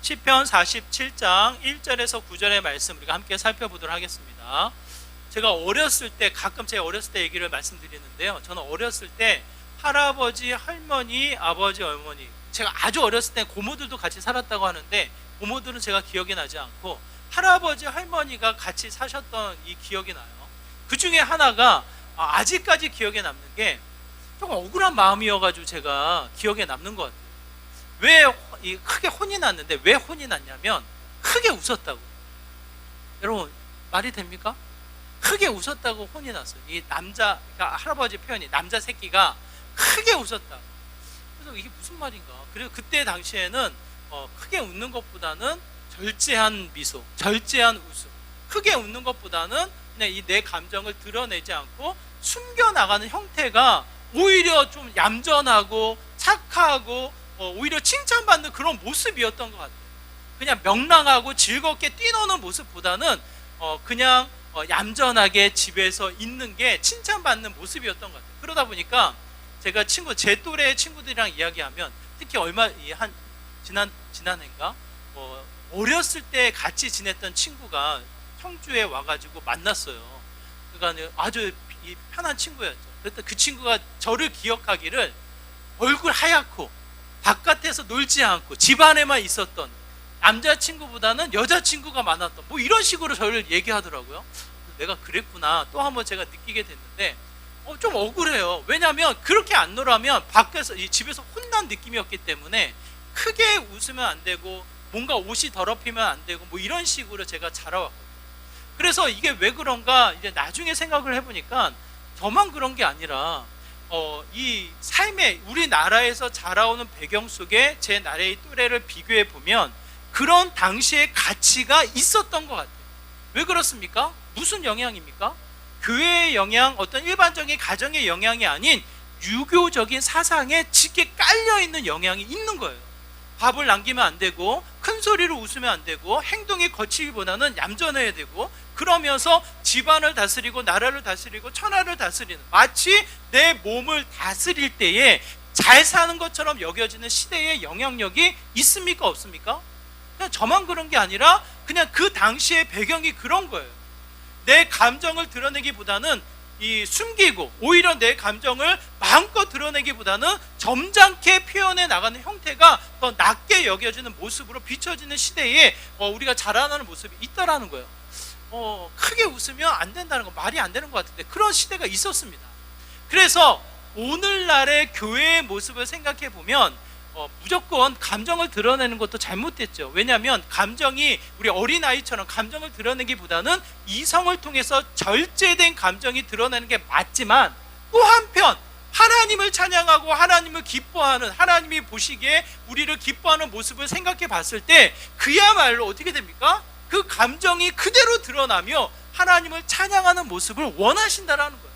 시편 47장 1절에서 9절의 말씀 우리가 함께 살펴보도록 하겠습니다. 제가 어렸을 때, 가끔 제가 어렸을 때 얘기를 말씀드리는데요, 저는 어렸을 때 할아버지, 할머니, 아버지, 어머니, 제가 아주 어렸을 때 고모들도 같이 살았다고 하는데 고모들은 제가 기억이 나지 않고 할아버지, 할머니가 같이 사셨던 이 기억이 나요. 그 중에 하나가 아직까지 기억에 남는 게 조금 억울한 마음이어가지고 제가 기억에 남는 것 같아요. 왜 크게 혼이 났는데 왜 혼이 났냐면 크게 웃었다고. 여러분 말이 됩니까? 크게 웃었다고 혼이 났어요. 이 남자, 그러니까 할아버지 표현이 남자 새끼가 크게 웃었다. 그래서 이게 무슨 말인가? 그리고 그때 당시에는 크게 웃는 것보다는 절제한 미소, 절제한 웃음, 크게 웃는 것보다는 그냥 이 내 감정을 드러내지 않고 숨겨나가는 형태가 오히려 좀 얌전하고 착하고 오히려 칭찬받는 그런 모습이었던 것 같아요. 그냥 명랑하고 즐겁게 뛰노는 모습보다는 그냥 얌전하게 집에서 있는 게 칭찬받는 모습이었던 것 같아요. 그러다 보니까 제가 제 또래 친구들이랑 이야기하면, 특히 지난해인가 어렸을 때 같이 지냈던 친구가 청주에 와가지고 만났어요. 그러니까 아주 편한 친구였죠. 그랬더니 그 친구가 저를 기억하기를 얼굴 하얗고 바깥에서 놀지 않고 집 안에만 있었던 남자친구보다는 여자친구가 많았던 이런 식으로 저를 얘기하더라고요. 내가 그랬구나 또 한번 제가 느끼게 됐는데 좀 억울해요. 왜냐하면 그렇게 안 놀아면 밖에서 집에서 혼난 느낌이었기 때문에 크게 웃으면 안 되고 뭔가 옷이 더럽히면 안 되고 이런 식으로 제가 자라왔거든요. 그래서 이게 왜 그런가 이제 나중에 생각을 해보니까 저만 그런 게 아니라 이 삶에 우리나라에서 자라오는 배경 속에 제 나라의 또래를 비교해 보면 그런 당시의 가치가 있었던 것 같아요. 왜 그렇습니까? 무슨 영향입니까? 교회의 영향, 어떤 일반적인 가정의 영향이 아닌 유교적인 사상에 짙게 깔려있는 영향이 있는 거예요. 밥을 남기면 안 되고 큰 소리로 웃으면 안 되고 행동이 거치기보다는 얌전해야 되고, 그러면서 집안을 다스리고 나라를 다스리고 천하를 다스리는, 마치 내 몸을 다스릴 때에 잘 사는 것처럼 여겨지는 시대의 영향력이 있습니까? 없습니까? 그냥 저만 그런 게 아니라 그냥 그 당시의 배경이 그런 거예요. 내 감정을 드러내기보다는 숨기고 오히려 내 감정을 마음껏 드러내기보다는 점잖게 표현해 나가는 형태가 더 낮게 여겨지는 모습으로 비춰지는 시대에 우리가 자라나는 모습이 있다라는 거예요. 크게 웃으면 안 된다는 거 말이 안 되는 것 같은데 그런 시대가 있었습니다. 그래서 오늘날의 교회의 모습을 생각해 보면 무조건 감정을 드러내는 것도 잘못됐죠. 왜냐하면 감정이 우리 어린아이처럼 감정을 드러내기보다는 이성을 통해서 절제된 감정이 드러내는 게 맞지만, 또 한편 하나님을 찬양하고 하나님을 기뻐하는, 하나님이 보시기에 우리를 기뻐하는 모습을 생각해 봤을 때 그야말로 어떻게 됩니까? 그 감정이 그대로 드러나며 하나님을 찬양하는 모습을 원하신다라는 거예요.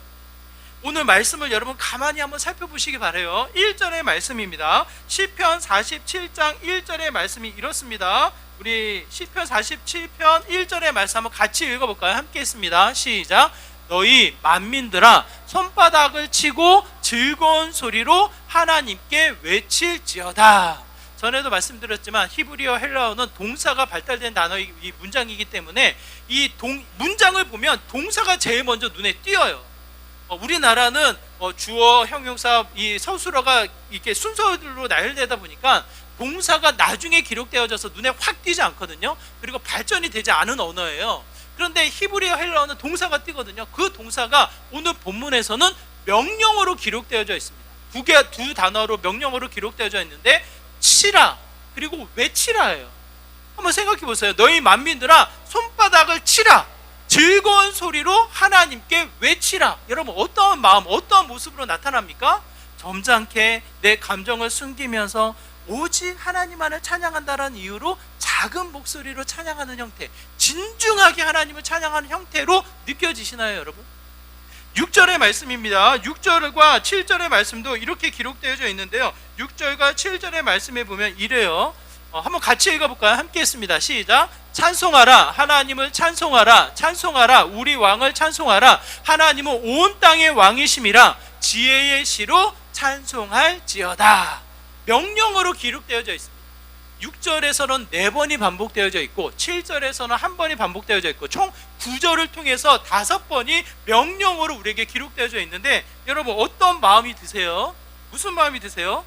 오늘 말씀을 여러분 가만히 한번 살펴보시기 바라요. 1절의 말씀입니다. 시편 47장 1절의 말씀이 이렇습니다. 우리 시편 47편 1절의 말씀 한번 같이 읽어볼까요? 함께 했습니다. 시작. 너희 만민들아 손바닥을 치고 즐거운 소리로 하나님께 외칠지어다. 전에도 말씀드렸지만 히브리어, 헬라어는 동사가 발달된 단어의 이 문장이기 때문에 이 문장을 보면 동사가 제일 먼저 눈에 띄어요. 우리나라는 주어, 형용사, 이 서술어가 이렇게 순서들로 나열되다 보니까 동사가 나중에 기록되어져서 눈에 확 띄지 않거든요. 그리고 발전이 되지 않은 언어예요. 그런데 히브리어, 헬라어는 동사가 띄거든요. 그 동사가 오늘 본문에서는 명령어로 기록되어져 있습니다. 두 단어로 명령어로 기록되어져 있는데 치라 그리고 외치라예요. 한번 생각해 보세요. 너희 만민들아 손바닥을 치라, 즐거운 소리로 하나님께 외치라. 여러분 어떠한 마음, 어떠한 모습으로 나타납니까? 점잖게 내 감정을 숨기면서 오직 하나님만을 찬양한다는 이유로 작은 목소리로 찬양하는 형태, 진중하게 하나님을 찬양하는 형태로 느껴지시나요, 여러분? 6절의 말씀입니다. 6절과 7절의 말씀도 이렇게 기록되어져 있는데요, 6절과 7절의 말씀에 보면 이래요. 한번 같이 읽어볼까요? 함께 했습니다. 시작. 찬송하라, 하나님을 찬송하라, 찬송하라, 우리 왕을 찬송하라. 하나님은 온 땅의 왕이심이라 지혜의 시로 찬송할지어다. 명령어로 기록되어져 있습니다. 6절에서는 4번이 반복되어져 있고 7절에서는 1번이 반복되어져 있고 총 9절을 통해서 5번이 명령어로 우리에게 기록되어져 있는데, 여러분 어떤 마음이 드세요? 무슨 마음이 드세요?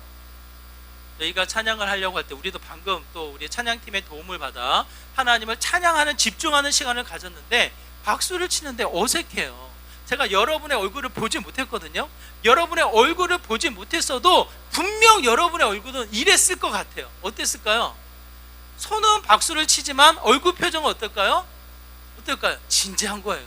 저희가 찬양을 하려고 할 때 우리도 방금 또 우리 찬양팀의 도움을 받아 하나님을 찬양하는, 집중하는 시간을 가졌는데 박수를 치는데 어색해요. 제가 여러분의 얼굴을 보지 못했거든요. 여러분의 얼굴을 보지 못했어도 분명 여러분의 얼굴은 이랬을 것 같아요. 어땠을까요? 손은 박수를 치지만 얼굴 표정은 어떨까요? 진지한 거예요.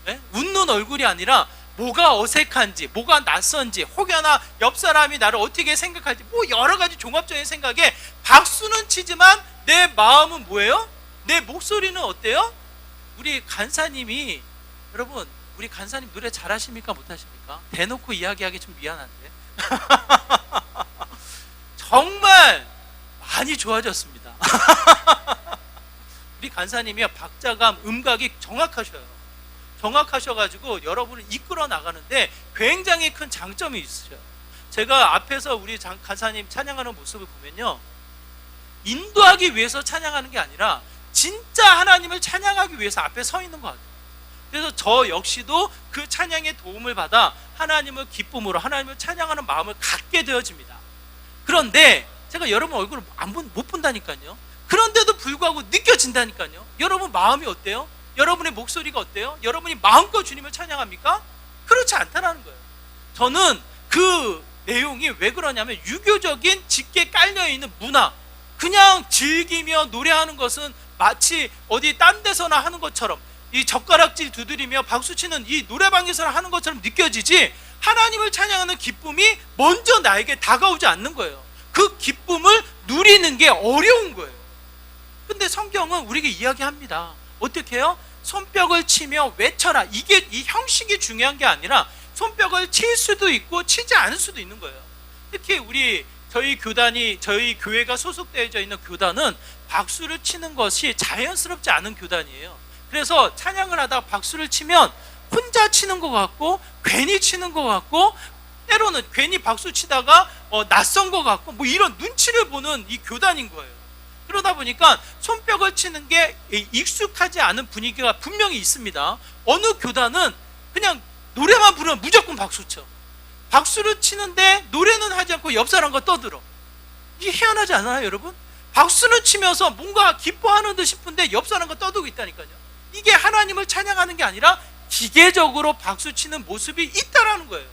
네? 웃는 얼굴이 아니라 뭐가 어색한지, 뭐가 낯선지, 혹여나 옆 사람이 나를 어떻게 생각할지, 뭐 여러 가지 종합적인 생각에 박수는 치지만 내 마음은 뭐예요? 내 목소리는 어때요? 우리 간사님이, 여러분 우리 간사님 노래 잘하십니까 못하십니까? 대놓고 이야기하기 좀 미안한데 정말 많이 좋아졌습니다. 우리 간사님이요, 박자감, 음각이 정확하셔가지고 여러분을 이끌어 나가는데 굉장히 큰 장점이 있으셔요. 제가 앞에서 우리 간사님 찬양하는 모습을 보면요, 인도하기 위해서 찬양하는 게 아니라 진짜 하나님을 찬양하기 위해서 앞에 서 있는 것 같아요. 그래서 저 역시도 그 찬양의 도움을 받아 하나님을 기쁨으로, 하나님을 찬양하는 마음을 갖게 되어집니다. 그런데 제가 여러분 얼굴을 못 본다니까요. 그런데도 불구하고 느껴진다니까요. 여러분 마음이 어때요? 여러분의 목소리가 어때요? 여러분이 마음껏 주님을 찬양합니까? 그렇지 않다는 거예요. 저는 그 내용이 왜 그러냐면, 유교적인 짙게 깔려있는 문화, 그냥 즐기며 노래하는 것은 마치 어디 딴 데서나 하는 것처럼, 이 젓가락질 두드리며 박수치는 이 노래방에서나 하는 것처럼 느껴지지, 하나님을 찬양하는 기쁨이 먼저 나에게 다가오지 않는 거예요. 그 기쁨을 누리는 게 어려운 거예요. 근데 성경은 우리에게 이야기합니다. 어떻게 해요? 손뼉을 치며 외쳐라. 이게, 이 형식이 중요한 게 아니라 손뼉을 칠 수도 있고 치지 않을 수도 있는 거예요. 특히 저희 교회가 소속되어져 있는 교단은 박수를 치는 것이 자연스럽지 않은 교단이에요. 그래서 찬양을 하다가 박수를 치면 혼자 치는 것 같고, 괜히 치는 것 같고, 때로는 괜히 박수 치다가 낯선 것 같고, 뭐 이런 눈치를 보는 이 교단인 거예요. 그러다 보니까 손뼉을 치는 게 익숙하지 않은 분위기가 분명히 있습니다. 어느 교단은 그냥 노래만 부르면 무조건 박수 쳐. 박수를 치는데 노래는 하지 않고 옆 사람과 떠들어. 이게 희한하지 않아요, 여러분? 박수는 치면서 뭔가 기뻐하는 듯 싶은데 옆 사람과 떠들고 있다니까요. 이게 하나님을 찬양하는 게 아니라 기계적으로 박수 치는 모습이 있다라는 거예요.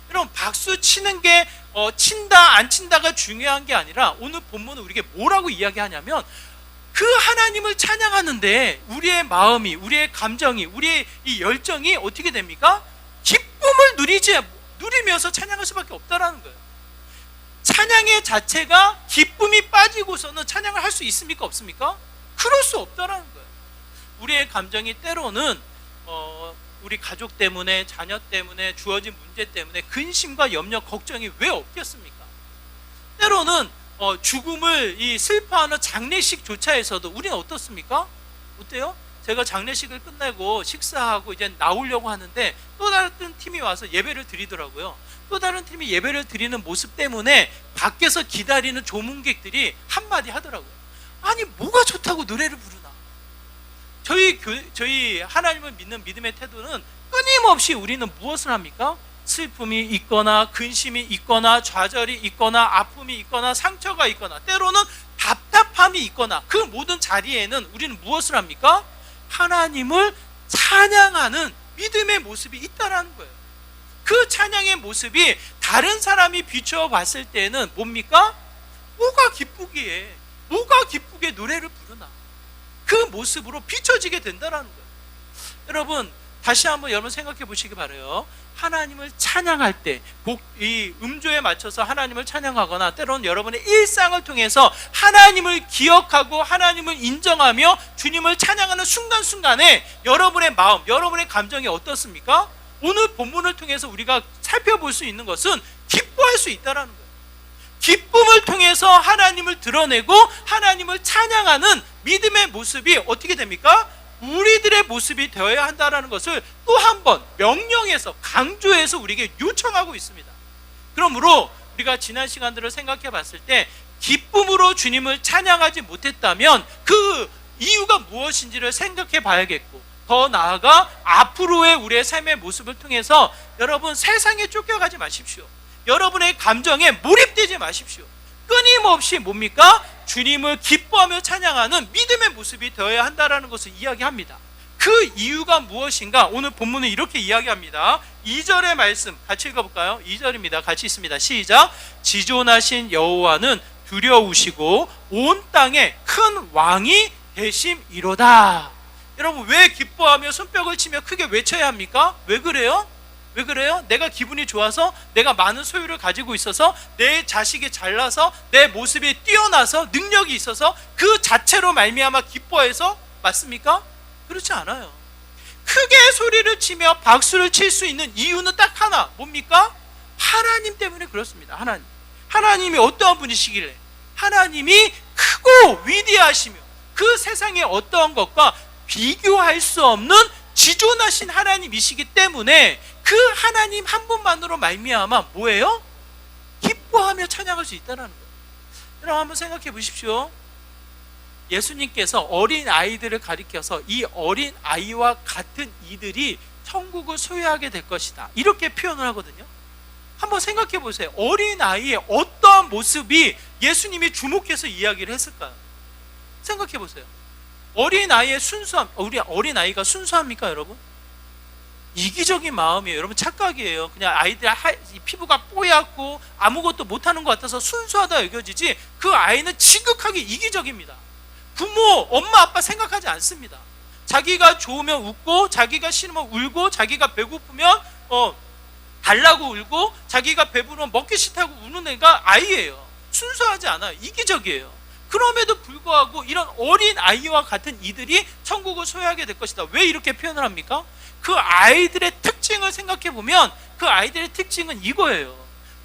여러분, 박수 치는 게 친다 안 친다가 중요한 게 아니라, 오늘 본문은 우리에게 뭐라고 이야기하냐면, 그 하나님을 찬양하는데 우리의 마음이, 우리의 감정이, 우리의 이 열정이 어떻게 됩니까? 기쁨을 누리면서 찬양할 수밖에 없다라는 거예요. 찬양의 자체가 기쁨이 빠지고서는 찬양을 할 수 있습니까 없습니까? 그럴 수 없다라는 거예요. 우리의 감정이 때로는 우리 가족 때문에, 자녀 때문에, 주어진 문제 때문에 근심과 염려, 걱정이 왜 없겠습니까? 때로는 죽음을 슬퍼하는 장례식조차에서도 우리는 어떻습니까? 어때요? 제가 장례식을 끝내고 식사하고 이제 나오려고 하는데 또 다른 팀이 와서 예배를 드리더라고요. 또 다른 팀이 예배를 드리는 모습 때문에 밖에서 기다리는 조문객들이 한마디 하더라고요. 아니, 뭐가 좋다고 노래를 부르나? 저희 하나님을 믿는 믿음의 태도는 끊임없이 우리는 무엇을 합니까? 슬픔이 있거나, 근심이 있거나, 좌절이 있거나, 아픔이 있거나, 상처가 있거나, 때로는 답답함이 있거나, 그 모든 자리에는 우리는 무엇을 합니까? 하나님을 찬양하는 믿음의 모습이 있다라는 거예요. 그 찬양의 모습이 다른 사람이 비추어 봤을 때는 뭡니까? 뭐가 기쁘게 노래를 부르나? 그 모습으로 비춰지게 된다라는 거예요. 여러분, 다시 한번 여러분 생각해 보시기 바라요. 하나님을 찬양할 때, 이 음조에 맞춰서 하나님을 찬양하거나, 때로는 여러분의 일상을 통해서 하나님을 기억하고 하나님을 인정하며 주님을 찬양하는 순간순간에 여러분의 마음, 여러분의 감정이 어떻습니까? 오늘 본문을 통해서 우리가 살펴볼 수 있는 것은 기뻐할 수 있다는 거예요. 기쁨을 통해서 하나님을 드러내고 하나님을 찬양하는 믿음의 모습이 어떻게 됩니까? 우리들의 모습이 되어야 한다는 것을 또 한 번 명령해서, 강조해서 우리에게 요청하고 있습니다. 그러므로 우리가 지난 시간들을 생각해 봤을 때 기쁨으로 주님을 찬양하지 못했다면 그 이유가 무엇인지를 생각해 봐야겠고, 더 나아가 앞으로의 우리의 삶의 모습을 통해서 여러분, 세상에 쫓겨가지 마십시오. 여러분의 감정에 몰입되지 마십시오. 끊임없이 뭡니까? 주님을 기뻐하며 찬양하는 믿음의 모습이 되어야 한다는 것을 이야기합니다. 그 이유가 무엇인가? 오늘 본문은 이렇게 이야기합니다. 2절의 말씀 같이 읽어볼까요? 2절입니다. 같이 있습니다. 시작. 지존하신 여호와는 두려우시고 온 땅에 큰 왕이 되심이로다. 여러분, 왜 기뻐하며 손뼉을 치며 크게 외쳐야 합니까? 왜 그래요? 왜 그래요? 내가 기분이 좋아서, 내가 많은 소유를 가지고 있어서, 내 자식이 잘나서, 내 모습이 뛰어나서, 능력이 있어서 그 자체로 말미암아 기뻐해서 맞습니까? 그렇지 않아요. 크게 소리를 치며 박수를 칠 수 있는 이유는 딱 하나, 뭡니까? 하나님 때문에 그렇습니다. 하나님이 어떠한 분이시길래, 하나님이 크고 위대하시며 그 세상의 어떠한 것과 비교할 수 없는 지존하신 하나님이시기 때문에 그 하나님 한 분만으로 말미암아 뭐예요? 기뻐하며 찬양할 수 있다는 거예요. 여러분, 한번 생각해 보십시오. 예수님께서 어린 아이들을 가리켜서 이 어린 아이와 같은 이들이 천국을 소유하게 될 것이다, 이렇게 표현을 하거든요. 한번 생각해 보세요. 어린 아이의 어떠한 모습이 예수님이 주목해서 이야기를 했을까요? 생각해 보세요. 어린 아이의 순수함, 우리 어린 아이가 순수합니까, 여러분? 이기적인 마음이에요. 여러분, 착각이에요. 그냥 아이들 피부가 뽀얗고 아무것도 못하는 것 같아서 순수하다 여겨지지, 그 아이는 지극하게 이기적입니다. 부모, 엄마, 아빠 생각하지 않습니다. 자기가 좋으면 웃고, 자기가 싫으면 울고, 자기가 배고프면 달라고 울고, 자기가 배부르면 먹기 싫다고 우는 애가 아이예요. 순수하지 않아요. 이기적이에요. 그럼에도 불구하고 이런 어린 아이와 같은 이들이 천국을 소유하게 될 것이다. 왜 이렇게 표현을 합니까? 그 아이들의 특징을 생각해 보면 그 아이들의 특징은 이거예요.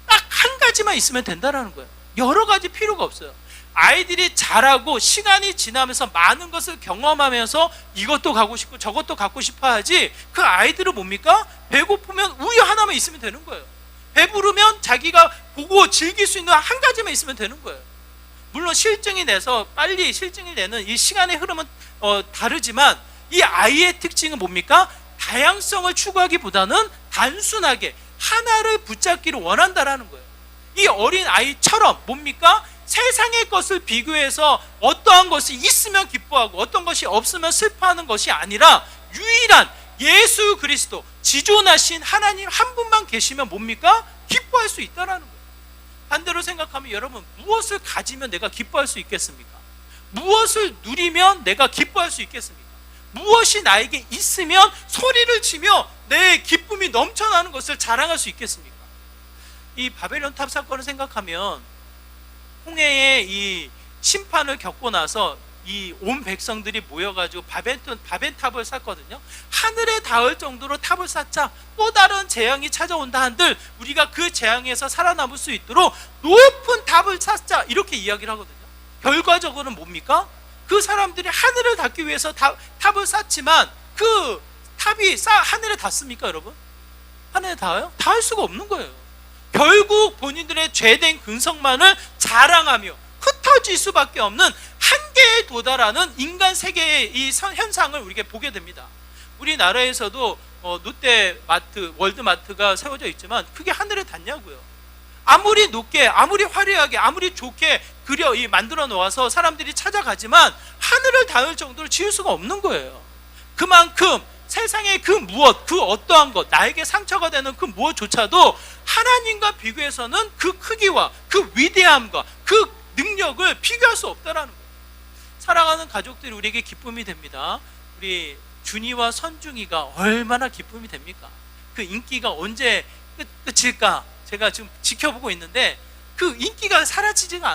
딱 한 가지만 있으면 된다는 거예요. 여러 가지 필요가 없어요. 아이들이 자라고 시간이 지나면서 많은 것을 경험하면서 이것도 가고 싶고 저것도 갖고 싶어 하지, 그 아이들은 뭡니까? 배고프면 우유 하나만 있으면 되는 거예요. 배부르면 자기가 보고 즐길 수 있는 한 가지만 있으면 되는 거예요. 물론 실증이 내서 빨리 실증이 내는 이 시간의 흐름은 다르지만, 이 아이의 특징은 뭡니까? 다양성을 추구하기보다는 단순하게 하나를 붙잡기를 원한다라는 거예요. 이 어린 아이처럼 뭡니까? 세상의 것을 비교해서 어떠한 것이 있으면 기뻐하고 어떤 것이 없으면 슬퍼하는 것이 아니라 유일한 예수 그리스도, 지존하신 하나님 한 분만 계시면 뭡니까? 기뻐할 수 있다라는 거예요. 반대로 생각하면 여러분, 무엇을 가지면 내가 기뻐할 수 있겠습니까? 무엇을 누리면 내가 기뻐할 수 있겠습니까? 무엇이 나에게 있으면 소리를 치며 내 기쁨이 넘쳐나는 것을 자랑할 수 있겠습니까? 이 바벨론 탑 사건을 생각하면, 홍해의 이 심판을 겪고 나서 이 온 백성들이 모여가지고 바벤탑을 쌓거든요. 하늘에 닿을 정도로 탑을 쌓자 또 다른 재앙이 찾아온다 한들 우리가 그 재앙에서 살아남을 수 있도록 높은 탑을 쌓자, 이렇게 이야기를 하거든요. 결과적으로는 뭡니까? 그 사람들이 하늘을 닿기 위해서 탑을 쌓지만 그 탑이 하늘에 닿습니까, 여러분? 하늘에 닿아요? 닿을 수가 없는 거예요. 결국 본인들의 죄된 근성만을 자랑하며 흩어질 수밖에 없는 한계에 도달하는 인간 세계의 이 현상을 우리가 보게 됩니다. 우리나라에서도 롯데마트, 월드마트가 세워져 있지만 그게 하늘에 닿냐고요. 아무리 높게, 아무리 화려하게, 아무리 좋게 만들어 놓아서 사람들이 찾아가지만 하늘을 닿을 정도로 지을 수가 없는 거예요. 그만큼 세상의 그 무엇, 그 어떠한 것, 나에게 상처가 되는 그 무엇조차도 하나님과 비교해서는 그 크기와 그 위대함과 그 능력을 비교할 수 없다라는 거예요. 사랑하는 가족들이 우리에게 기쁨이 됩니다. 우리 준이와 선중이가 얼마나 기쁨이 됩니까? 그 인기가 언제 끝일까? 제가 지금 지켜보고 있는데 그 인기가 사라지지가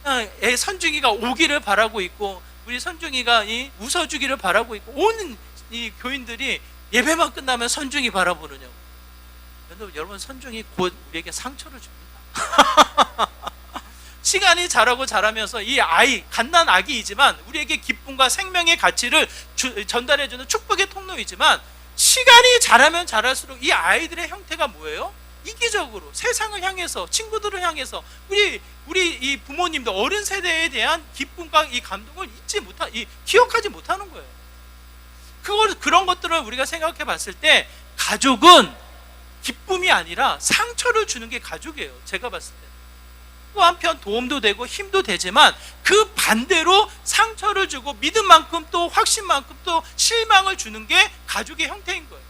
않아. 선중이가 오기를 바라고 있고, 우리 선중이가 웃어주기를 바라고 있고, 온 이 교인들이 예배만 끝나면 선중이 바라보느냐고. 여러분, 선중이 곧 우리에게 상처를 줍니다. 시간이 자라면서 이 아이, 갓난 아기이지만 우리에게 기쁨과 생명의 가치를 전달해주는 축복의 통로이지만, 시간이 자라면 자랄수록 이 아이들의 형태가 뭐예요? 이기적으로 세상을 향해서, 친구들을 향해서, 우리 이 부모님들, 어른 세대에 대한 기쁨과 이 감동을 기억하지 못하는 거예요. 그런 것들을 우리가 생각해 봤을 때 가족은 기쁨이 아니라 상처를 주는 게 가족이에요. 제가 봤을 때. 또 한편 도움도 되고 힘도 되지만 그 반대로 상처를 주고 믿음만큼 또 확신만큼 또 실망을 주는 게 가족의 형태인 거예요.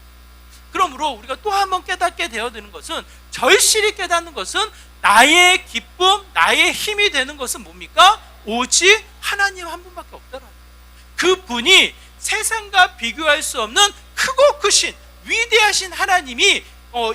그러므로 우리가 또 한 번 깨닫게 되어드는 것은, 절실히 깨닫는 것은, 나의 기쁨, 나의 힘이 되는 것은 뭡니까? 오직 하나님 한 분밖에 없더라. 그분이 세상과 비교할 수 없는 크고 크신 위대하신 하나님이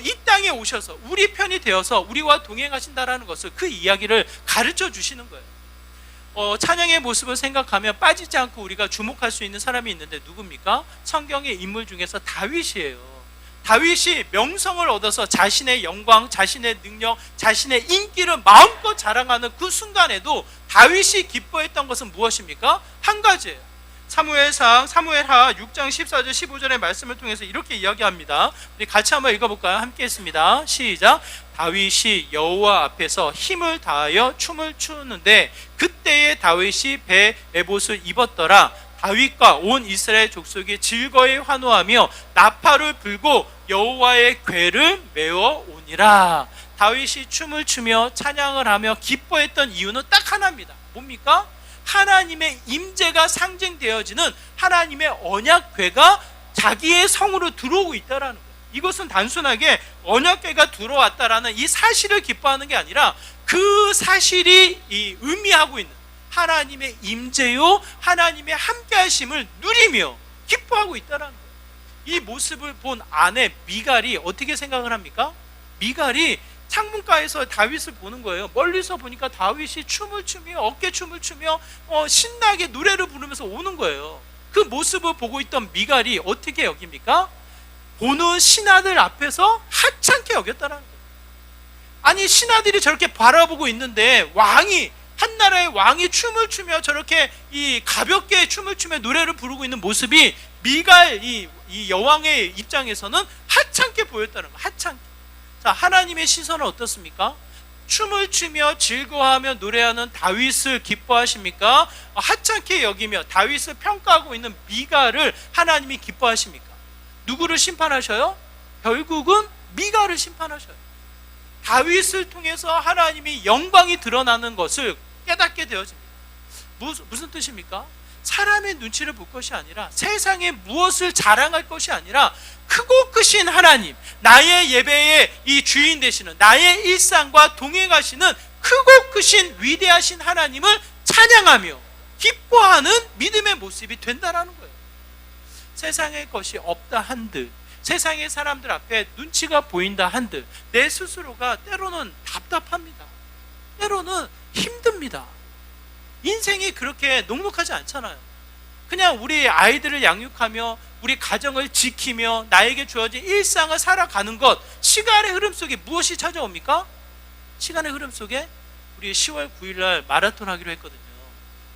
이 땅에 오셔서 우리 편이 되어서 우리와 동행하신다라는 것을, 그 이야기를 가르쳐 주시는 거예요. 찬양의 모습을 생각하면 빠지지 않고 우리가 주목할 수 있는 사람이 있는데 누굽니까? 성경의 인물 중에서 다윗이에요. 다윗이 명성을 얻어서 자신의 영광, 자신의 능력, 자신의 인기를 마음껏 자랑하는 그 순간에도 다윗이 기뻐했던 것은 무엇입니까? 한 가지예요. 사무엘하 6장 14절 15절의 말씀을 통해서 이렇게 이야기합니다. 우리 같이 한번 읽어볼까요? 함께 했습니다. 시작. 다윗이 여호와 앞에서 힘을 다하여 춤을 추는데 그때에 다윗이 배 에봇을 입었더라. 다윗과 온 이스라엘 족속이 즐거이 환호하며 나팔을 불고 여호와의 궤를 메어 오니라. 다윗이 춤을 추며 찬양을 하며 기뻐했던 이유는 딱 하나입니다. 뭡니까? 하나님의 임재가 상징되어지는 하나님의 언약궤가 자기의 성으로 들어오고 있다라는 거예요. 이것은 단순하게 언약궤가 들어왔다라는 이 사실을 기뻐하는 게 아니라 그 사실이 의미하고 있는 하나님의 임재요, 하나님의 함께하심을 누리며 기뻐하고 있다라는 거예요. 이 모습을 본 아내 미갈이 어떻게 생각을 합니까? 미갈이 창문가에서 다윗을 보는 거예요. 멀리서 보니까 다윗이 춤을 추며 어깨춤을 추며 신나게 노래를 부르면서 오는 거예요. 그 모습을 보고 있던 미갈이 어떻게 여깁니까? 보는 신하들 앞에서 하찮게 여겼다는 거예요. 아니, 신하들이 저렇게 바라보고 있는데 한 나라의 왕이 춤을 추며 저렇게 가볍게 춤을 추며 노래를 부르고 있는 모습이 미갈 이 여왕의 입장에서는 하찮게 보였다는 거예요. 하찮게. 자, 하나님의 시선은 어떻습니까? 춤을 추며 즐거워하며 노래하는 다윗을 기뻐하십니까? 하찮게 여기며 다윗을 평가하고 있는 미갈을 하나님이 기뻐하십니까? 누구를 심판하셔요? 결국은 미갈을 심판하셔요. 다윗을 통해서 하나님이 영광이 드러나는 것을 깨닫게 되어집니다. 무슨 뜻입니까? 사람의 눈치를 볼 것이 아니라, 세상에 무엇을 자랑할 것이 아니라 크고 크신 하나님, 나의 예배의 이 주인 되시는, 나의 일상과 동행하시는 크고 크신 위대하신 하나님을 찬양하며 기뻐하는 믿음의 모습이 된다라는 거예요. 세상의 것이 없다 한들, 세상의 사람들 앞에 눈치가 보인다 한들 내 스스로가 때로는 답답합니다. 때로는 힘듭니다. 인생이 그렇게 녹록하지 않잖아요. 그냥 우리 아이들을 양육하며 우리 가정을 지키며 나에게 주어진 일상을 살아가는 것, 시간의 흐름 속에 무엇이 찾아옵니까? 시간의 흐름 속에 우리 10월 9일 날 마라톤 하기로 했거든요.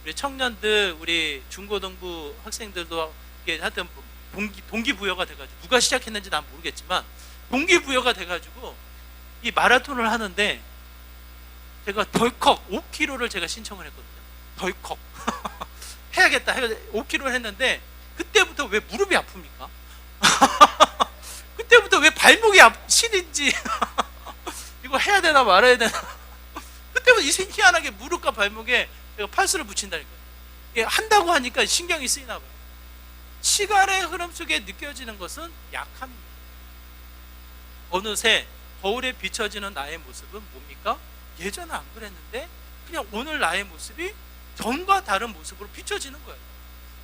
우리 청년들, 우리 중고등부 학생들도 하여튼 동기부여가 돼가지고, 누가 시작했는지 난 모르겠지만 동기부여가 돼가지고 이 마라톤을 하는데, 제가 덜컥 5km를 제가 신청을 했거든요. 덜컥 해야겠다 해서 5km를 했는데, 그때부터 왜 무릎이 아픕니까? 그때부터 왜 발목이 시린지 이거 해야 되나 말아야 되나 그때부터 희한하게 무릎과 발목에 제가 팔수를 붙인다니까요. 한다고 하니까 신경이 쓰이나 봐요. 시간의 흐름 속에 느껴지는 것은 약합니다. 어느새 거울에 비춰지는 나의 모습은 뭡니까? 예전은 안 그랬는데 그냥 오늘 나의 모습이 전과 다른 모습으로 비춰지는 거예요.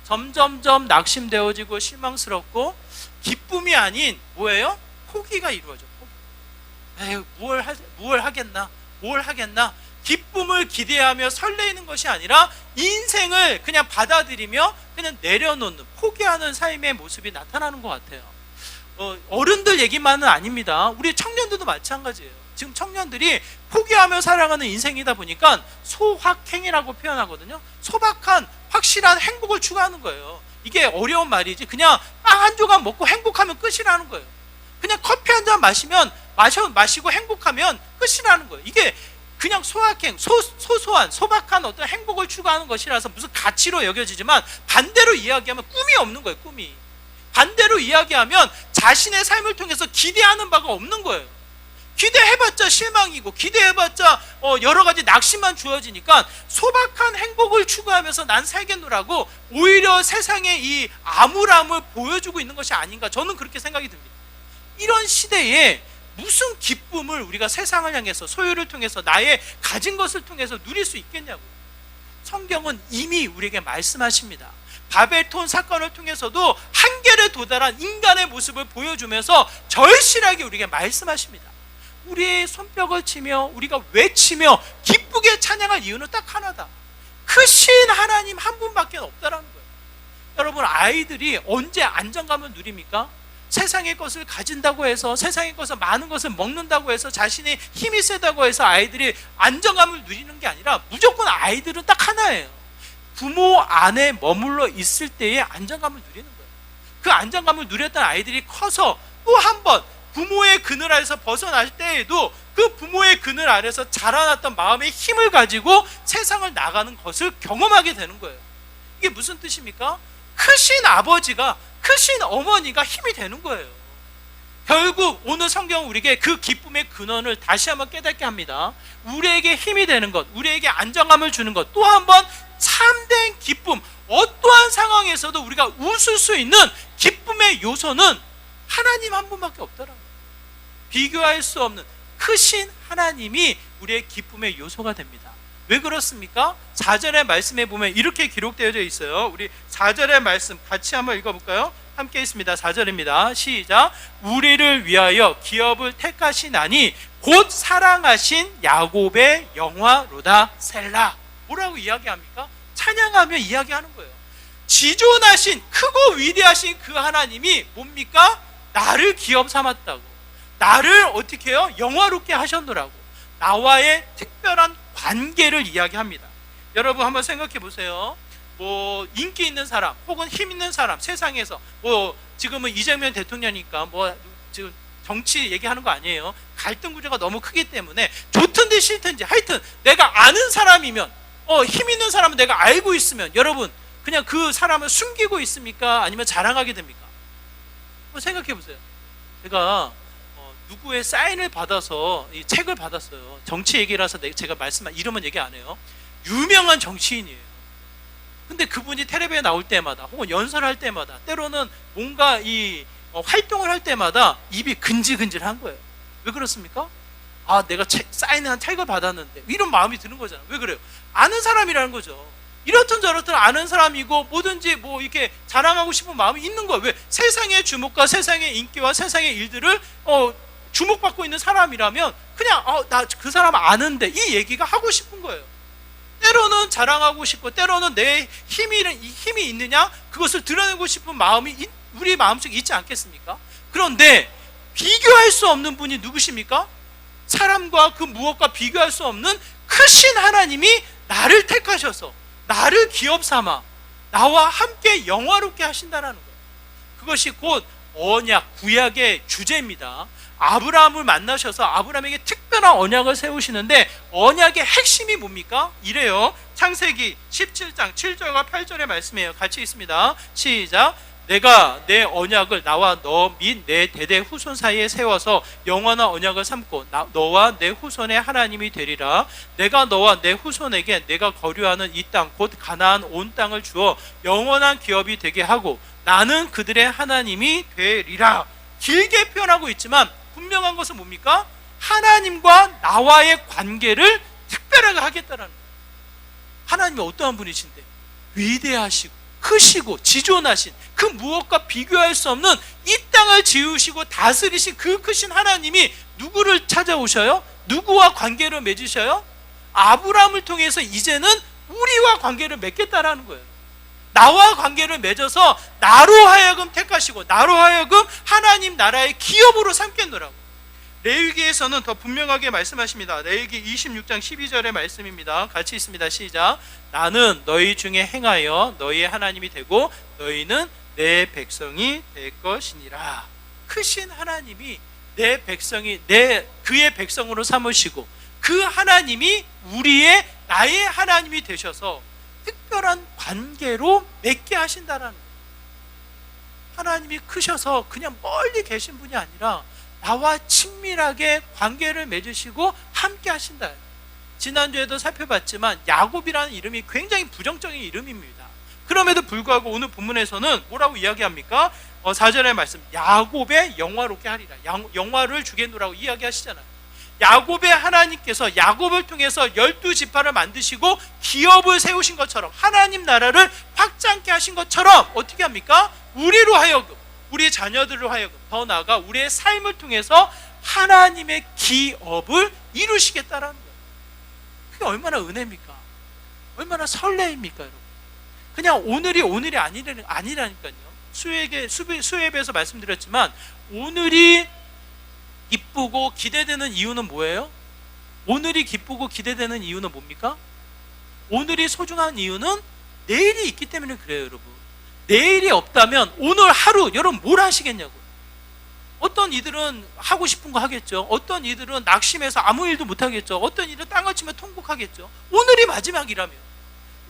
점점점 낙심되어지고 실망스럽고, 기쁨이 아닌 뭐예요? 포기가 이루어져. 포기. 에휴, 뭘 하겠나? 기쁨을 기대하며 설레이는 것이 아니라 인생을 그냥 받아들이며 그냥 내려놓는, 포기하는 삶의 모습이 나타나는 것 같아요. 어른들 얘기만은 아닙니다. 우리 청년들도 마찬가지예요. 지금 청년들이 포기하며 살아가는 인생이다 보니까 소확행이라고 표현하거든요. 소박한 확실한 행복을 추구하는 거예요. 이게 어려운 말이지 그냥 빵 한 조각 먹고 행복하면 끝이라는 거예요. 그냥 커피 한 잔 마시고 행복하면 끝이라는 거예요. 이게 그냥 소소한 소박한 어떤 행복을 추구하는 것이라서 무슨 가치로 여겨지지만, 반대로 이야기하면 꿈이 없는 거예요. 꿈이. 반대로 이야기하면 자신의 삶을 통해서 기대하는 바가 없는 거예요. 기대해봤자 실망이고, 기대해봤자 여러 가지 낙심만 주어지니까 소박한 행복을 추구하면서 난 살겠노라고 오히려 세상에 이 암울함을 보여주고 있는 것이 아닌가, 저는 그렇게 생각이 듭니다. 이런 시대에 무슨 기쁨을 우리가 세상을 향해서, 소유를 통해서, 나의 가진 것을 통해서 누릴 수 있겠냐고요. 성경은 이미 우리에게 말씀하십니다. 바벨톤 사건을 통해서도 한계에 도달한 인간의 모습을 보여주면서 절실하게 우리에게 말씀하십니다. 우리의 손뼉을 치며 우리가 외치며 기쁘게 찬양할 이유는 딱 하나다. 크신 하나님 한 분밖에 없다라는 거예요. 여러분, 아이들이 언제 안정감을 누립니까? 세상의 것을 가진다고 해서, 세상의 것을, 많은 것을 먹는다고 해서, 자신이 힘이 세다고 해서 아이들이 안정감을 누리는 게 아니라, 무조건 아이들은 딱 하나예요. 부모 안에 머물러 있을 때의 안정감을 누리는 거예요. 그 안정감을 누렸던 아이들이 커서 또 한 번 부모의 그늘 아래서 벗어날 때에도 그 부모의 그늘 아래서 자라났던 마음의 힘을 가지고 세상을 나가는 것을 경험하게 되는 거예요. 이게 무슨 뜻입니까? 크신 아버지가, 크신 어머니가 힘이 되는 거예요. 결국 오늘 성경은 우리에게 그 기쁨의 근원을 다시 한번 깨닫게 합니다. 우리에게 힘이 되는 것, 우리에게 안정감을 주는 것, 또 한 번 참된 기쁨, 어떠한 상황에서도 우리가 웃을 수 있는 기쁨의 요소는 하나님 한 분밖에 없더라고요. 비교할 수 없는 크신 하나님이 우리의 기쁨의 요소가 됩니다. 왜 그렇습니까? 4절의 말씀에 보면 이렇게 기록되어 있어요. 우리 4절의 말씀 같이 한번 읽어볼까요? 함께 있습니다. 4절입니다. 시작. 우리를 위하여 기업을 택하시나니 곧 사랑하신 야곱의 영화로다 셀라. 뭐라고 이야기합니까? 찬양하며 이야기하는 거예요. 지존하신, 크고 위대하신 그 하나님이 뭡니까? 나를 기업 삼았다고, 나를 어떻게 해요? 영화롭게 하셨노라고, 나와의 특별한 관계를 이야기합니다. 여러분 한번 생각해 보세요. 뭐 인기 있는 사람 혹은 힘 있는 사람, 세상에서 뭐 지금은 이재명 대통령이니까 뭐 지금 정치 얘기하는 거 아니에요. 갈등 구조가 너무 크기 때문에 좋든지 싫든지 하여튼 내가 아는 사람이면, 힘 있는 사람은 내가 알고 있으면, 여러분 그냥 그 사람을 숨기고 있습니까? 아니면 자랑하게 됩니까? 한번 생각해 보세요. 제가 누구의 사인을 받아서 이 책을 받았어요. 정치 얘기라서 제가 이름은 얘기 안 해요. 유명한 정치인이에요. 근데 그분이 텔레비에 나올 때마다 혹은 연설할 때마다, 때로는 뭔가 활동을 할 때마다 입이 근질근질한 거예요. 왜 그렇습니까? 아, 내가 사인한 책을 받았는데, 이런 마음이 드는 거잖아요. 왜 그래요? 아는 사람이라는 거죠. 이렇든 저렇든 아는 사람이고 뭐든지 뭐 이렇게 자랑하고 싶은 마음이 있는 거예요. 왜? 세상의 주목과 세상의 인기와 세상의 일들을 주목받고 있는 사람이라면 그냥 나 그 사람 아는데 이 얘기가 하고 싶은 거예요. 때로는 자랑하고 싶고, 때로는 내 힘이 있느냐 그것을 드러내고 싶은 마음이 우리 마음속에 있지 않겠습니까? 그런데 비교할 수 없는 분이 누구십니까? 사람과 그 무엇과 비교할 수 없는 크신 하나님이 나를 택하셔서 나를 기업 삼아 나와 함께 영화롭게 하신다는 거예요. 그것이 곧 언약, 구약의 주제입니다. 아브라함을 만나셔서 아브라함에게 특별한 언약을 세우시는데, 언약의 핵심이 뭡니까? 이래요. 창세기 17장 7절과 8절의 말씀이에요. 같이 있습니다. 시작. 내가 내 언약을 나와 너 및 내 대대 후손 사이에 세워서 영원한 언약을 삼고 너와 내 후손의 하나님이 되리라. 내가 너와 내 후손에게 내가 거류하는 이 땅 곧 가나안 온 땅을 주어 영원한 기업이 되게 하고 나는 그들의 하나님이 되리라. 길게 표현하고 있지만 분명한 것은 뭡니까? 하나님과 나와의 관계를 특별하게 하겠다라는 거예요. 하나님이 어떠한 분이신데? 위대하시고 크시고 지존하신, 그 무엇과 비교할 수 없는 이 땅을 지으시고 다스리신 그 크신 하나님이 누구를 찾아오셔요? 누구와 관계를 맺으셔요? 아브라함을 통해서 이제는 우리와 관계를 맺겠다라는 거예요. 나와 관계를 맺어서 나로 하여금 택하시고 나로 하여금 하나님 나라의 기업으로 삼겠노라고. 레위기에서는 더 분명하게 말씀하십니다. 레위기 26장 12절의 말씀입니다. 같이 있습니다. 시작. 나는 너희 중에 행하여 너희의 하나님이 되고 너희는 내 백성이 될 것이니라. 크신 하나님이 내 백성이 그의 백성으로 삼으시고 그 하나님이 나의 하나님이 되셔서 특별한 관계로 맺게 하신다라는 거예요. 하나님이 크셔서 그냥 멀리 계신 분이 아니라 나와 친밀하게 관계를 맺으시고 함께 하신다. 지난주에도 살펴봤지만 야곱이라는 이름이 굉장히 부정적인 이름입니다. 그럼에도 불구하고 오늘 본문에서는 뭐라고 이야기합니까? 4절의 말씀, 야곱의 영화롭게 하리라. 영화를 주겠노라고 이야기하시잖아요. 야곱의 하나님께서 야곱을 통해서 12지파를 만드시고 기업을 세우신 것처럼, 하나님 나라를 확장케 하신 것처럼 어떻게 합니까? 우리로 하여금, 우리 자녀들로 하여금, 더 나아가 우리의 삶을 통해서 하나님의 기업을 이루시겠다라는 거예요. 그게 얼마나 은혜입니까? 얼마나 설레입니까, 여러분? 그냥 오늘이 아니라니까요. 수요예배에서 말씀드렸지만 오늘이 기쁘고 기대되는 이유는 뭐예요? 오늘이 기쁘고 기대되는 이유는 뭡니까? 오늘이 소중한 이유는 내일이 있기 때문에 그래요, 여러분. 내일이 없다면 오늘 하루 여러분 뭘 하시겠냐고요. 어떤 이들은 하고 싶은 거 하겠죠. 어떤 이들은 낙심해서 아무 일도 못 하겠죠. 어떤 이들은 땅을 치며 통곡하겠죠. 오늘이 마지막이라면,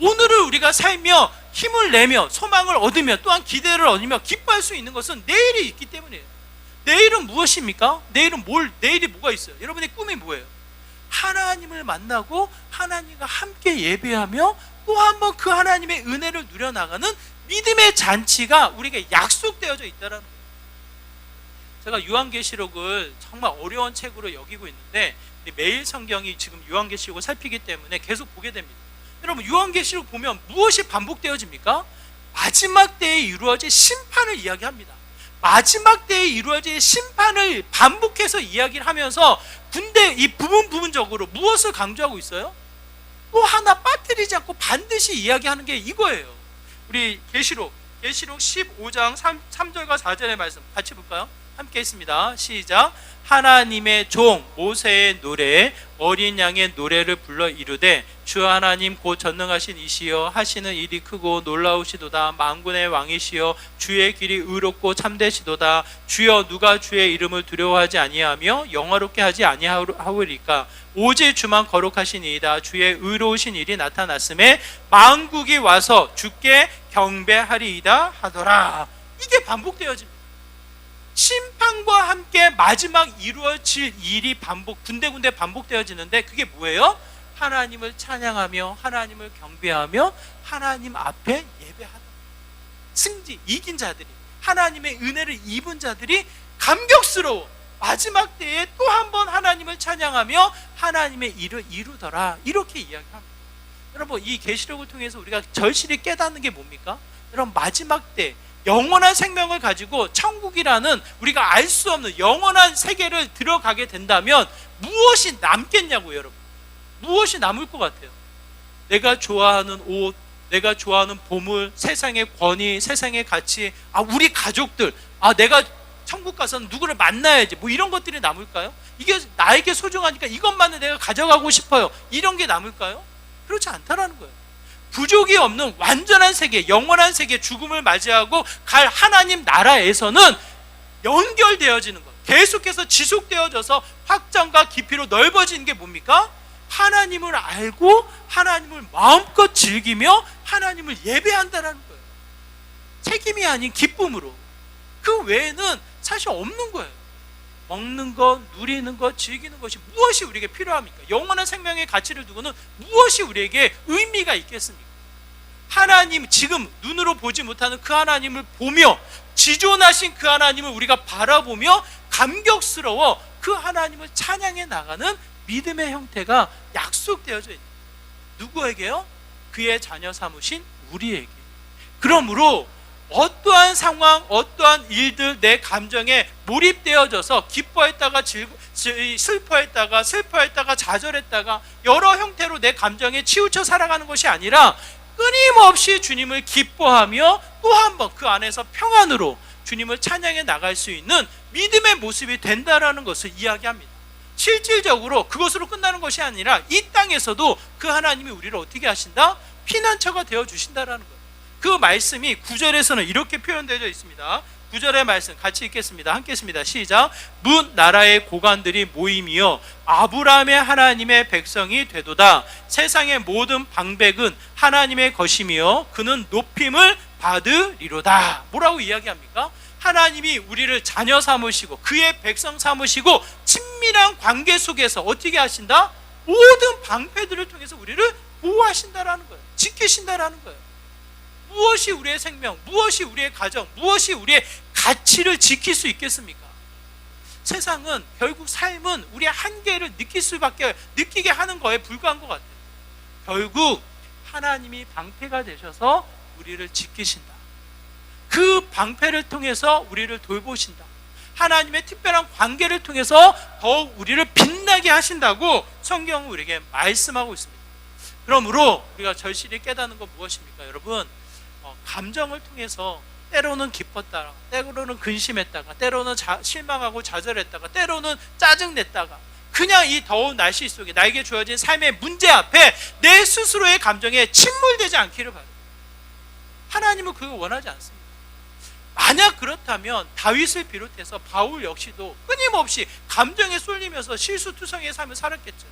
오늘을 우리가 살며 힘을 내며 소망을 얻으며 또한 기대를 얻으며 기뻐할 수 있는 것은 내일이 있기 때문이에요. 내일은 무엇입니까? 내일이 뭐가 있어요? 여러분의 꿈이 뭐예요? 하나님을 만나고 하나님과 함께 예배하며 또 한 번 그 하나님의 은혜를 누려나가는 믿음의 잔치가 우리에게 약속되어져 있다는 거예요. 제가 요한계시록을 정말 어려운 책으로 여기고 있는데 매일 성경이 지금 요한계시록을 살피기 때문에 계속 보게 됩니다. 여러분, 요한계시록 보면 무엇이 반복되어집니까? 마지막 때에 이루어질 심판을 이야기합니다. 마지막 때에 이루어질 심판을 반복해서 이야기를 하면서 이 부분적으로 무엇을 강조하고 있어요? 또 하나 빠뜨리지 않고 반드시 이야기하는 게 이거예요. 우리 계시록 15장 3절과 4절의 말씀 같이 볼까요? 함께 했습니다. 시작. 하나님의 종 모세의 노래 어린 양의 노래를 불러 이르되 주 하나님 곧 전능하신 이시여 하시는 일이 크고 놀라우시도다. 만군의 왕이시여 주의 길이 의롭고 참되시도다. 주여 누가 주의 이름을 두려워하지 아니하며 영화롭게 하지 아니하오리까. 오직 주만 거룩하시니이다. 주의 의로우신 일이 나타났음에 만국이 와서 주께 경배하리이다 하더라. 이게 반복되어집니다. 심판과 함께 마지막 이루어질 일이 군데군데 반복되어지는데 그게 뭐예요? 하나님을 찬양하며 하나님을 경배하며 하나님 앞에 예배하는 이긴 자들이, 하나님의 은혜를 입은 자들이 감격스러워 마지막 때에 또 한 번 하나님을 찬양하며 하나님의 일을 이루더라, 이렇게 이야기합니다. 여러분, 이 계시록을 통해서 우리가 절실히 깨닫는 게 뭡니까? 여러분, 마지막 때 영원한 생명을 가지고 천국이라는 우리가 알 수 없는 영원한 세계를 들어가게 된다면 무엇이 남겠냐고요, 여러분. 무엇이 남을 것 같아요? 내가 좋아하는 옷, 내가 좋아하는 보물, 세상의 권위, 세상의 가치, 우리 가족들, 내가 천국 가서는 누구를 만나야지, 뭐 이런 것들이 남을까요? 이게 나에게 소중하니까 이것만은 내가 가져가고 싶어요, 이런 게 남을까요? 그렇지 않다라는 거예요. 부족이 없는 완전한 세계, 영원한 세계, 죽음을 맞이하고 갈 하나님 나라에서는 연결되어지는 것, 계속해서 지속되어져서 확장과 깊이로 넓어지는 게 뭡니까? 하나님을 알고 하나님을 마음껏 즐기며 하나님을 예배한다는 거예요. 책임이 아닌 기쁨으로. 그 외에는 사실 없는 거예요. 먹는 것, 누리는 것, 즐기는 것이 무엇이 우리에게 필요합니까? 영원한 생명의 가치를 두고는 무엇이 우리에게 의미가 있겠습니까? 하나님, 지금 눈으로 보지 못하는 그 하나님을 보며 지존하신 그 하나님을 우리가 바라보며 감격스러워 그 하나님을 찬양해 나가는 믿음의 형태가 약속되어져 있는, 누구에게요? 그의 자녀 삼으신 우리에게. 그러므로 어떠한 상황, 어떠한 일들 내 감정에 몰입되어져서 기뻐했다가 슬퍼했다가 좌절했다가 여러 형태로 내 감정에 치우쳐 살아가는 것이 아니라 끊임없이 주님을 기뻐하며 또 한 번 그 안에서 평안으로 주님을 찬양해 나갈 수 있는 믿음의 모습이 된다라는 것을 이야기합니다. 실질적으로 그것으로 끝나는 것이 아니라 이 땅에서도 그 하나님이 우리를 어떻게 하신다? 피난처가 되어 주신다라는 거예요. 그 말씀이 9절에서는 이렇게 표현되어 있습니다. 9절의 말씀 같이 읽겠습니다. 함께 읽습니다. 시작. 문 나라의 고관들이 모임이여 아브라함의 하나님의 백성이 되도다. 세상의 모든 방백은 하나님의 것이며 그는 높임을 받으리로다. 뭐라고 이야기합니까? 하나님이 우리를 자녀 삼으시고 그의 백성 삼으시고 친밀한 관계 속에서 어떻게 하신다? 모든 방패들을 통해서 우리를 보호하신다라는 거예요. 지키신다라는 거예요. 무엇이 우리의 생명, 무엇이 우리의 가정, 무엇이 우리의 가치를 지킬 수 있겠습니까? 세상은 결국 삶은 우리의 한계를 느끼게 하는 거에 불과한 것 같아요. 결국 하나님이 방패가 되셔서 우리를 지키신다. 그 방패를 통해서 우리를 돌보신다. 하나님의 특별한 관계를 통해서 더욱 우리를 빛나게 하신다고 성경은 우리에게 말씀하고 있습니다. 그러므로 우리가 절실히 깨닫는 건 무엇입니까? 여러분, 감정을 통해서 때로는 기뻤다가 때로는 근심했다가 때로는 실망하고 좌절했다가 때로는 짜증냈다가 그냥 이 더운 날씨 속에 나에게 주어진 삶의 문제 앞에 내 스스로의 감정에 침몰되지 않기를 바랍니다. 하나님은 그걸 원하지 않습니다. 만약 그렇다면 다윗을 비롯해서 바울 역시도 끊임없이 감정에 쏠리면서 실수투성이의 삶을 살았겠죠.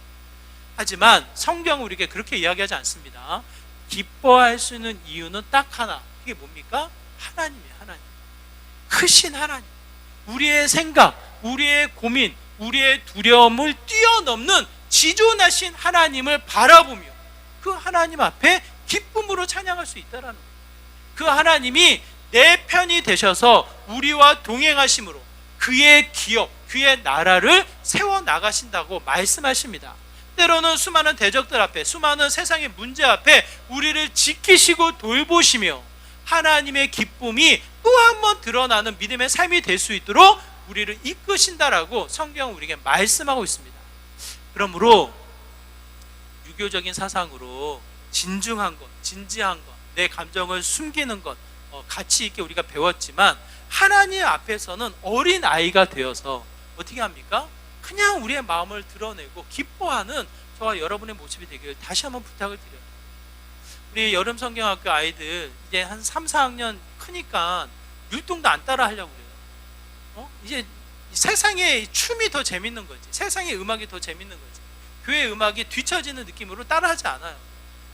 하지만 성경은 우리에게 그렇게 이야기하지 않습니다. 기뻐할 수 있는 이유는 딱 하나. 그게 뭡니까? 하나님이에요. 하나님. 크신 하나님. 우리의 생각, 우리의 고민, 우리의 두려움을 뛰어넘는 지존하신 하나님을 바라보며 그 하나님 앞에 기쁨으로 찬양할 수 있다라는 거예요. 그 하나님이 내 편이 되셔서 우리와 동행하심으로 그의 기업, 그의 나라를 세워나가신다고 말씀하십니다. 때로는 수많은 대적들 앞에, 수많은 세상의 문제 앞에 우리를 지키시고 돌보시며 하나님의 기쁨이 또 한 번 드러나는 믿음의 삶이 될 수 있도록 우리를 이끄신다라고 성경은 우리에게 말씀하고 있습니다. 그러므로 유교적인 사상으로 진중한 것, 진지한 것, 내 감정을 숨기는 것, 가치 있게 우리가 배웠지만 하나님 앞에서는 어린 아이가 되어서 어떻게 합니까? 그냥 우리의 마음을 드러내고 기뻐하는 저와 여러분의 모습이 되기를 다시 한번 부탁을 드려요. 우리 여름 성경학교 아이들 이제 한 3, 4학년 크니까 율동도 안 따라 하려고 그래요. 이제 세상의 춤이 더 재밌는 거지. 세상의 음악이 더 재밌는 거지. 교회 음악이 뒤처지는 느낌으로 따라하지 않아요.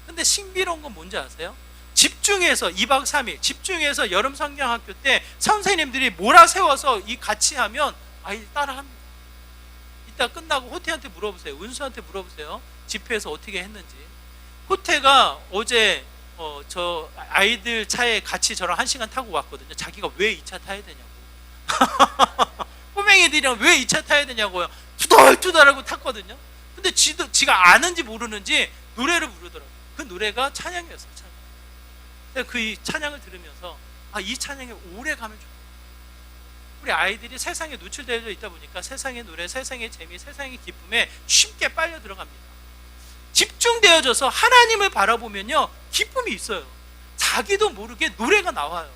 근데 신비로운 건 뭔지 아세요? 집중해서 2박 3일 집중해서 여름 성경학교 때 선생님들이 몰아세워서 이 같이 하면 아이들 따라합니다. 이따 끝나고 호태한테 물어보세요. 은수한테 물어보세요. 집회에서 어떻게 했는지. 호태가 어제 저 아이들 차에 같이 저랑 1시간 타고 왔거든요. 자기가 왜 이 차 타야 되냐고. 꼬맹이들이랑 왜 이 차 타야 되냐고요. 투덜투덜하고 탔거든요. 근데 지가 아는지 모르는지 노래를 부르더라고요. 그 노래가 찬양이었어요. 찬양. 그 찬양을 들으면서 이 찬양이 오래 가면 좋겠다. 우리 아이들이 세상에 노출되어 있다 보니까 세상의 노래, 세상의 재미, 세상의 기쁨에 쉽게 빨려 들어갑니다. 집중되어져서 하나님을 바라보면요 기쁨이 있어요. 자기도 모르게 노래가 나와요.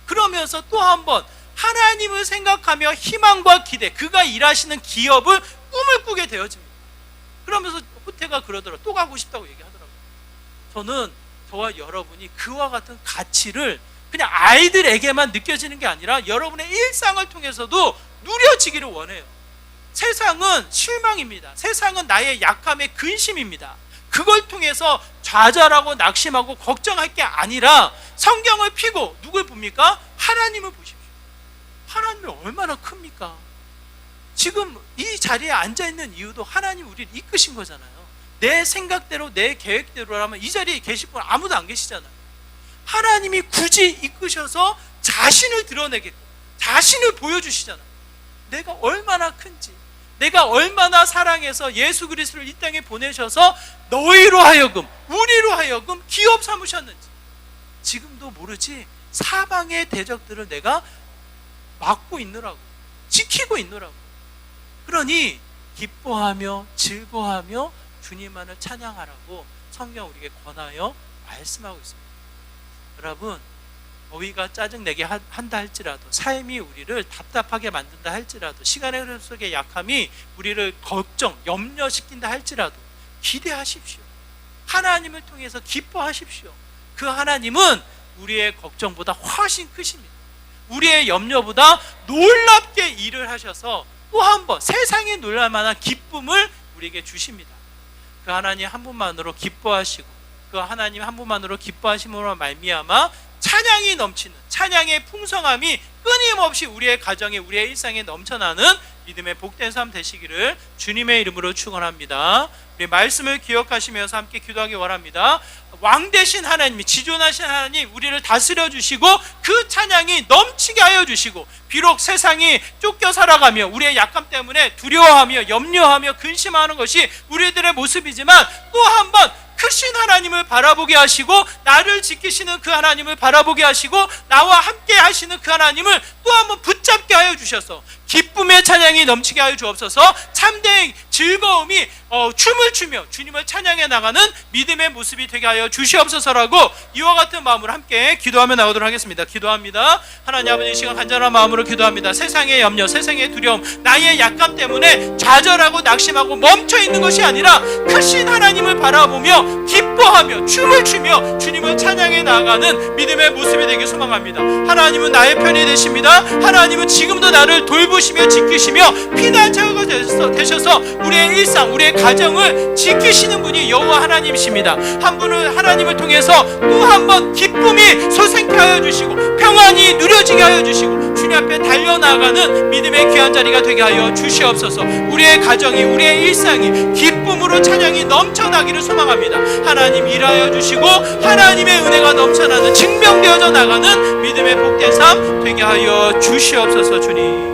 그러면서 또 한 번 하나님을 생각하며 희망과 기대, 그가 일하시는 기업을 꿈을 꾸게 되어집니다. 그러면서 호태가 그러더라고요. 또 가고 싶다고 얘기하더라고요. 저는 저와 여러분이 그와 같은 가치를 그냥 아이들에게만 느껴지는 게 아니라 여러분의 일상을 통해서도 누려지기를 원해요. 세상은 실망입니다. 세상은 나의 약함의 근심입니다. 그걸 통해서 좌절하고 낙심하고 걱정할 게 아니라 성경을 펴고 누굴 봅니까? 하나님을 보십시오. 하나님이 얼마나 큽니까? 지금 이 자리에 앉아있는 이유도 하나님 우리를 이끄신 거잖아요. 내 생각대로 내 계획대로라면 이 자리에 계실 분 아무도 안 계시잖아요. 하나님이 굳이 이끄셔서 자신을 드러내게끔 자신을 보여주시잖아요. 내가 얼마나 큰지, 내가 얼마나 사랑해서 예수 그리스도를 이 땅에 보내셔서 너희로 하여금, 우리로 하여금 기업 삼으셨는지 지금도 모르지. 사방의 대적들을 내가 막고 있느라고, 지키고 있느라고. 그러니 기뻐하며 즐거워하며 주님만을 찬양하라고 성경 우리에게 권하여 말씀하고 있습니다. 여러분, 더위가 짜증내게 한다 할지라도, 삶이 우리를 답답하게 만든다 할지라도, 시간의 흐름 속의 약함이 우리를 걱정, 염려시킨다 할지라도 기대하십시오. 하나님을 통해서 기뻐하십시오. 그 하나님은 우리의 걱정보다 훨씬 크십니다. 우리의 염려보다 놀랍게 일을 하셔서 또 한 번 세상에 놀랄 만한 기쁨을 우리에게 주십니다. 그 하나님 한 분만으로 기뻐하시고 그 하나님 한 분만으로 기뻐하심으로 말미암아 찬양이 넘치는, 찬양의 풍성함이 끊임없이 우리의 가정에, 우리의 일상에 넘쳐나는 믿음의 복된 삶 되시기를 주님의 이름으로 축원합니다. 우리 말씀을 기억하시면서 함께 기도하기 원합니다. 왕 되신 하나님이, 지존하신 하나님, 우리를 다스려 주시고 그 찬양이 넘치게 하여 주시고, 비록 세상이 쫓겨 살아가며 우리의 약함 때문에 두려워하며 염려하며 근심하는 것이 우리들의 모습이지만 또 한 번 크신 하나님을 바라보게 하시고, 나를 지키시는 그 하나님을 바라보게 하시고, 나와 함께 하시는 그 하나님을 또 한 번 붙잡게 하여 주셔서 기쁨의 찬양이 넘치게 하여 주옵소서. 참된 즐거움이 춤을 추며 주님을 찬양해 나가는 믿음의 모습이 되게 하여 주시옵소서라고 이와 같은 마음으로 함께 기도하며 나오도록 하겠습니다. 기도합니다. 하나님 아버지, 이 시간 간절한 마음으로 기도합니다. 세상의 염려, 세상의 두려움, 나의 약감 때문에 좌절하고 낙심하고 멈춰있는 것이 아니라 크신 하나님을 바라보며 기뻐하며 춤을 추며 주님을 찬양해 나가는 믿음의 모습이 되길 소망합니다. 하나님은 나의 편이 되십니다. 하나님은 지금도 나를 돌보시며 지키시며 피난처가 되셔서 우리의 일상, 우리의 가정을 지키시는 분이 여호와 하나님이십니다. 한 분은 하나님을 통해서 또 한 번 기쁨이 솟게 하여 주시고 평안이 누려지게 하여 주시고 주님 앞에 달려나가는 믿음의 귀한 자리가 되게 하여 주시옵소서. 우리의 가정이, 우리의 일상이 기쁨으로 찬양이 넘쳐나기를 소망합니다. 하나님 일하여 주시고 하나님의 은혜가 넘쳐나는, 증명되어져 나가는 믿음의 복된 삶 되게 하여 주시옵소서. 주님.